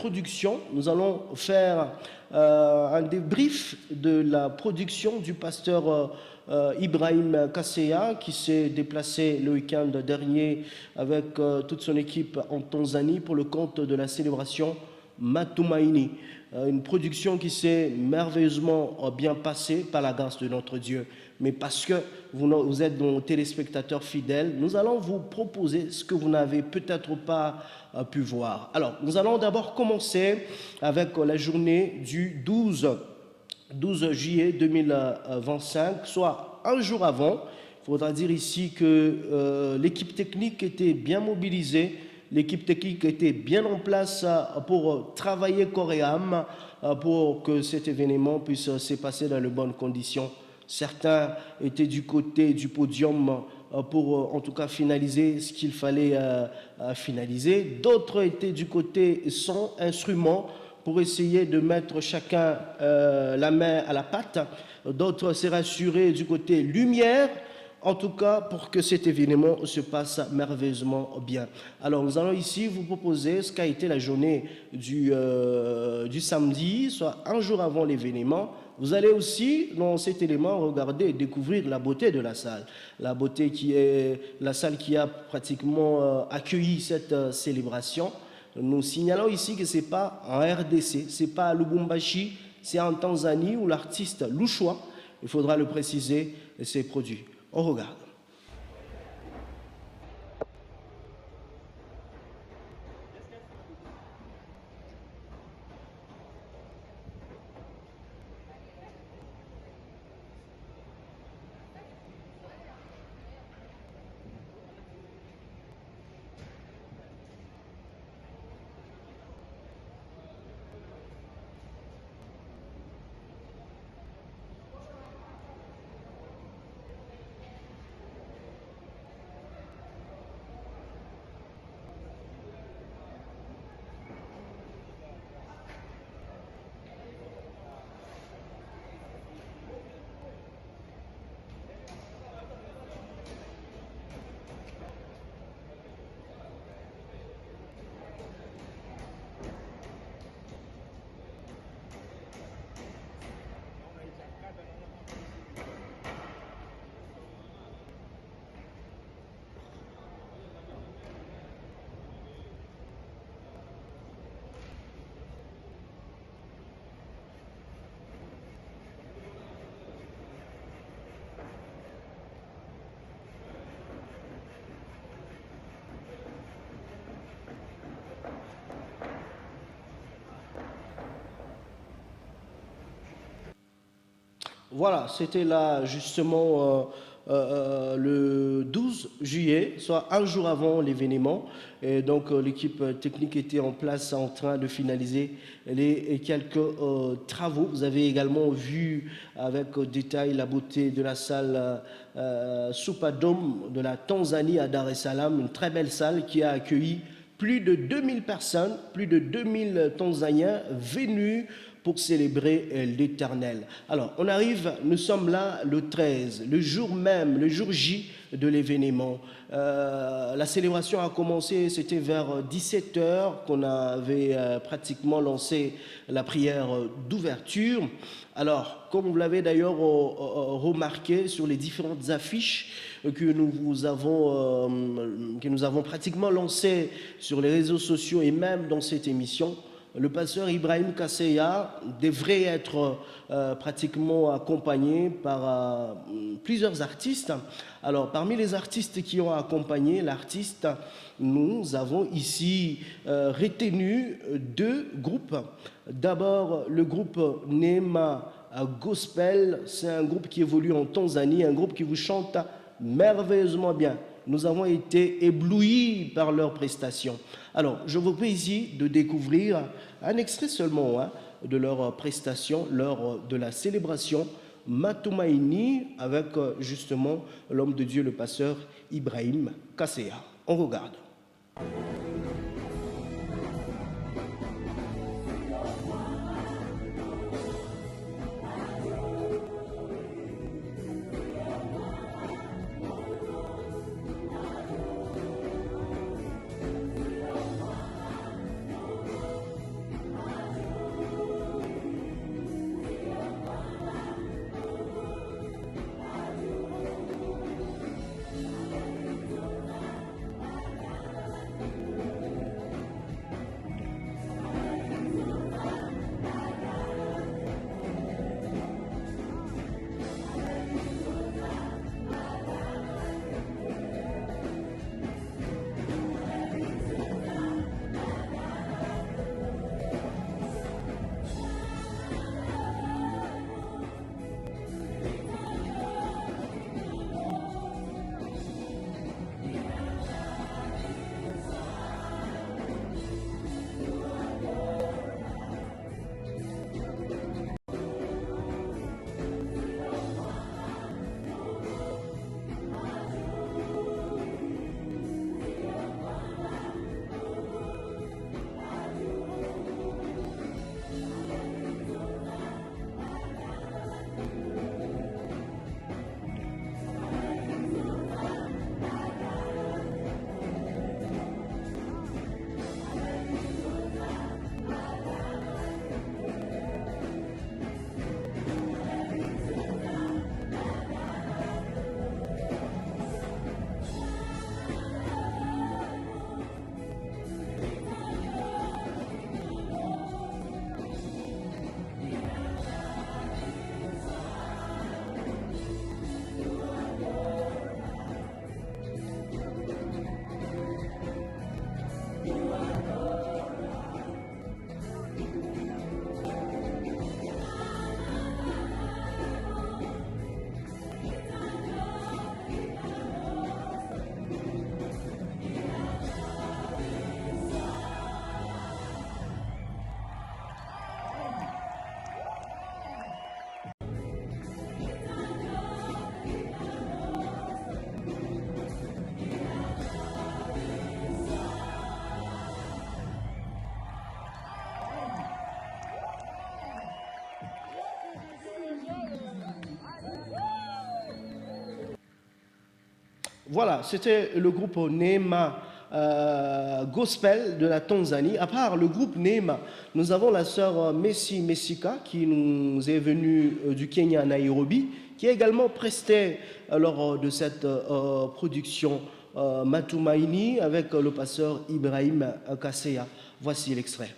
introduction. Nous allons faire un débrief de la production du pasteur Ibrahim Kasseya, qui s'est déplacé le week-end dernier avec toute son équipe en Tanzanie pour le compte de la célébration Matumaini. Une production qui s'est merveilleusement bien passée par la grâce de notre Dieu. Mais parce que vous êtes nos téléspectateurs fidèles, nous allons vous proposer ce que vous n'avez peut-être pas pu voir. Alors, nous allons d'abord commencer avec la journée du 12 juillet 2025, soit un jour avant. Il faudra dire ici que l'équipe technique était bien mobilisée. L'équipe technique était bien en place pour travailler corps et âme pour que cet événement puisse se passer dans de bonnes conditions. Certains étaient du côté du podium pour en tout cas finaliser ce qu'il fallait finaliser. D'autres étaient du côté son instrument pour essayer de mettre chacun la main à la pâte. D'autres s'est rassuré du côté lumière. En tout cas, pour que cet événement se passe merveilleusement bien. Alors, nous allons ici vous proposer ce qu'a été la journée du samedi, soit un jour avant l'événement. Vous allez aussi, dans cet élément, regarder et découvrir la beauté de la salle. La beauté qui est la salle qui a pratiquement accueilli cette célébration. Nous signalons ici que ce n'est pas en RDC, ce n'est pas à Lubumbashi, c'est en Tanzanie où l'artiste Lushwa, il faudra le préciser, s'est produit. On regarde. Voilà, c'était là justement le 12 juillet, soit un jour avant l'événement. Et donc l'équipe technique était en place en train de finaliser les quelques travaux. Vous avez également vu avec détail la beauté de la salle Superdome de la Tanzanie à Dar es Salaam, une très belle salle qui a accueilli plus de 2000 personnes, plus de 2000 Tanzaniens venus pour célébrer l'Éternel. Alors, on arrive, nous sommes là le 13, le jour même, le jour J de l'événement. La célébration a commencé, c'était vers 17h qu'on avait pratiquement lancé la prière d'ouverture. Alors, comme vous l'avez d'ailleurs remarqué sur les différentes affiches que nous avons pratiquement lancées sur les réseaux sociaux et même dans cette émission, le pasteur Ibrahim Kasseya devrait être pratiquement accompagné par plusieurs artistes. Alors, parmi les artistes qui ont accompagné l'artiste, nous avons ici retenu deux groupes. D'abord, le groupe Neema Gospel, c'est un groupe qui évolue en Tanzanie, un groupe qui vous chante merveilleusement bien. Nous avons été éblouis par leurs prestations. Alors, je vous prie ici de découvrir un extrait seulement de leurs prestations lors de la célébration Matumaini avec justement l'homme de Dieu, le pasteur Ibrahim Kasseya. On regarde. voilà, c'était le groupe Neema Gospel de la Tanzanie. À part le groupe Neema, nous avons la sœur Messi Messika qui nous est venue du Kenya à Nairobi, qui a également presté lors de cette production Matumaini avec le pasteur Ibrahim Kasseya. Voici l'extrait.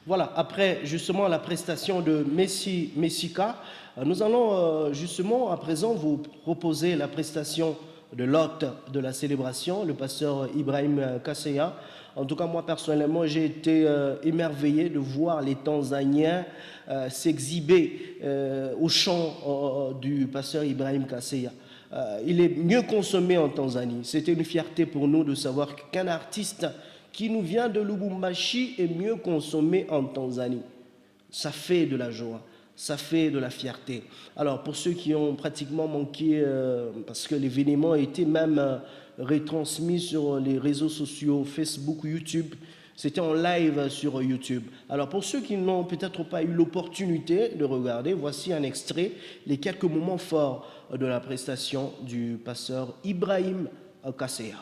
Voilà, après justement la prestation de Messi Messika, nous allons justement à présent vous proposer la prestation de l'hôte de la célébration, le pasteur Ibrahim Kasseya. En tout cas, moi personnellement, j'ai été émerveillé de voir les Tanzaniens s'exhiber au chant du pasteur Ibrahim Kasseya. Il est mieux consommé en Tanzanie. C'était une fierté pour nous de savoir qu'un artiste qui nous vient de Lubumbashi est mieux consommé en Tanzanie. Ça fait de la joie, ça fait de la fierté. Alors pour ceux qui ont pratiquement manqué, parce que l'événement a été même retransmis sur les réseaux sociaux, Facebook, YouTube, c'était en live sur YouTube. Alors pour ceux qui n'ont peut-être pas eu l'opportunité de regarder, voici un extrait, les quelques moments forts de la prestation du pasteur Ibrahim Kasseya.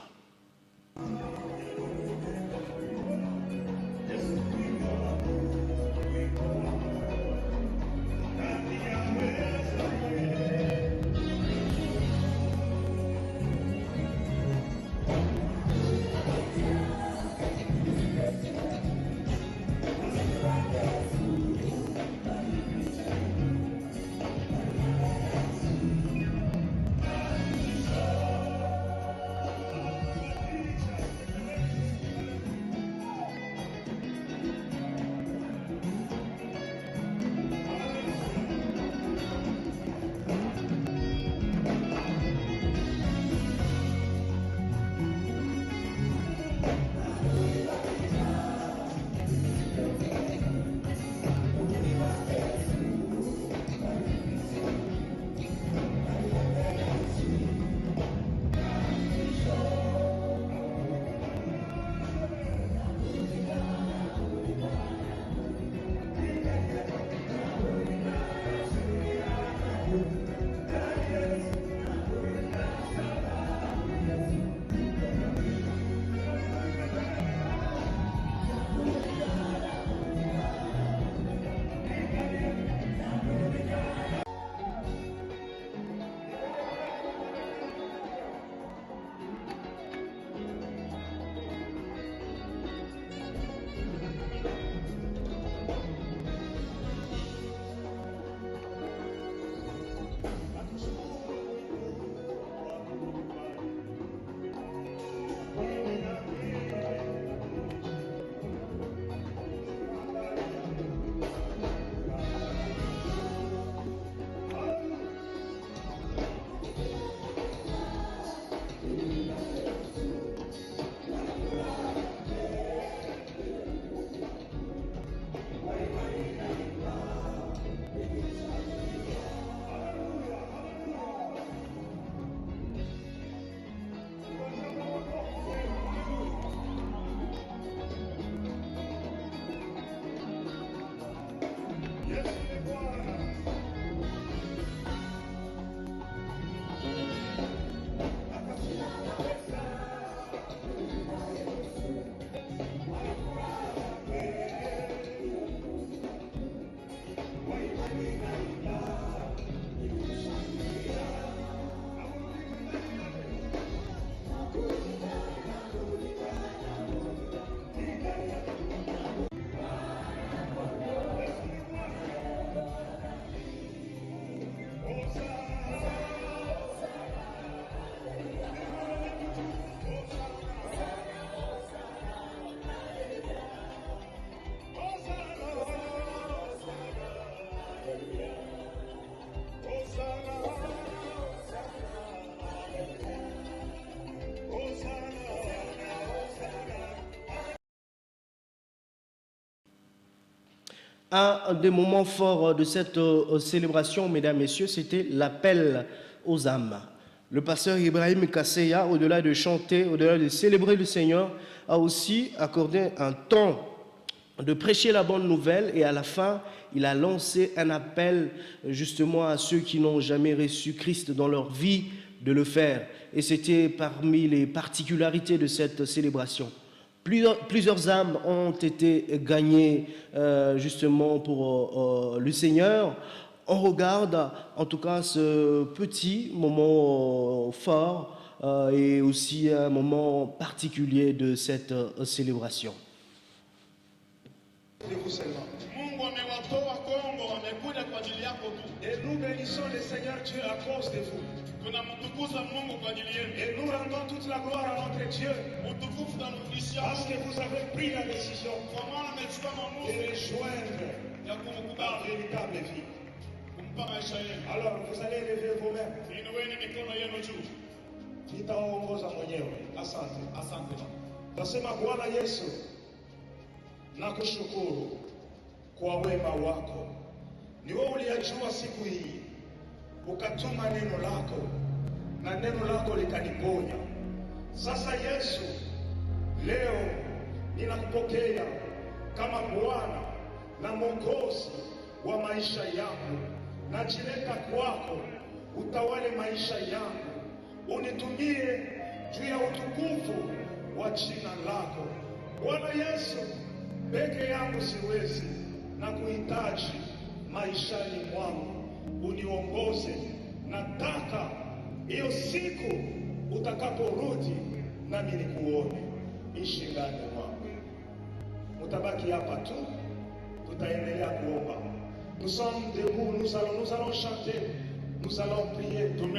Un des moments forts de cette célébration, mesdames, messieurs, c'était l'appel aux âmes. Le pasteur Ibrahim Kasseya, au-delà de chanter, au-delà de célébrer le Seigneur, a aussi accordé un temps de prêcher la bonne nouvelle, et à la fin, il a lancé un appel justement à ceux qui n'ont jamais reçu Christ dans leur vie de le faire. Et c'était parmi les particularités de cette célébration. Plusieurs âmes ont été gagnées justement pour le Seigneur. On regarde en tout cas ce petit moment fort et aussi un moment particulier de cette célébration. Et nous bénissons le Seigneur Dieu à cause de vous. Et nous rendons toute la gloire à notre Dieu parce que vous avez pris la décision de rejoindre la véritable vie. Alors vous allez lever vos mains. Nitaongoza mwenyewe. Asante. Nasema Bwana Yesu, nakushukuru kwa wema wako. Ni wewe uliyajua siku hii, ukatuma neno lako na neno lako likaniponya. Sasa Yesu, leo ninakupokea kama Bwana na Mwokozi wa maisha yangu. Najiweka kwako, utawale maisha yangu, unitumie juu ya utukufu wa jina lako. Bwana Yesu, peke yangu siwezi, na kuhitaji maishani mwangu, uniongoze. Nataka hiyo siku utakaporudi nami nikuone, ishi ndani mwangu. Mutabaki hapa tu, tutaendelea kuomba. Nous sommes debout, nous allons chanter, nous allons prier.